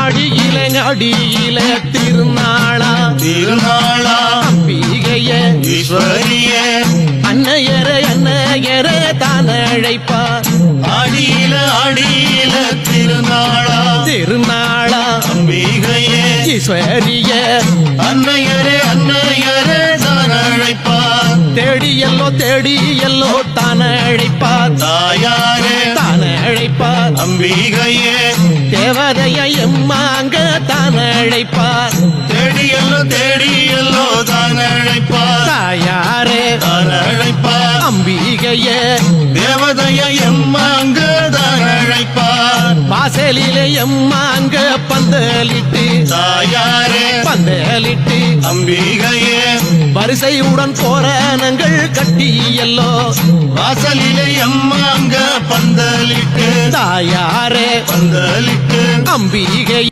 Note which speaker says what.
Speaker 1: அடியில திருநாளா அம்பிகைய
Speaker 2: ஈஸ்வரிய
Speaker 1: அன்னையர தான் அழைப்பார்
Speaker 2: அடியில
Speaker 1: திருநாளா
Speaker 2: அம்பிகையே
Speaker 1: ஈஸ்வரிய
Speaker 2: அன்னையரே தான் அழைப்பார்
Speaker 1: தேடியல்லோ தான் அழைப்பார்
Speaker 2: தாயாரே
Speaker 1: தான் அழைப்பார்
Speaker 2: அம்பிகையே
Speaker 1: தேவதைய எம்மாங்க தான் அழைப்பார்
Speaker 2: தேடியல்லோ தான் அழைப்பார்
Speaker 1: தாயாரே
Speaker 2: தான் அழைப்பார்
Speaker 1: அம்பிகைய
Speaker 2: தேவதைய எம்மாங்க தான் அழைப்பார்
Speaker 1: வாசலிலே எம்மாங்க பந்தலிட்டு
Speaker 2: தாயாரே
Speaker 1: பந்தலிட்டு
Speaker 2: அம்பிகையே
Speaker 1: வரிசையுடன் போரானங்கள் கட்டியல்லோ
Speaker 2: வாசலிலே எம்மாங்க பந்தலிட்டு
Speaker 1: தாயாரே
Speaker 2: பந்தலிட்டு
Speaker 1: அம்பிகை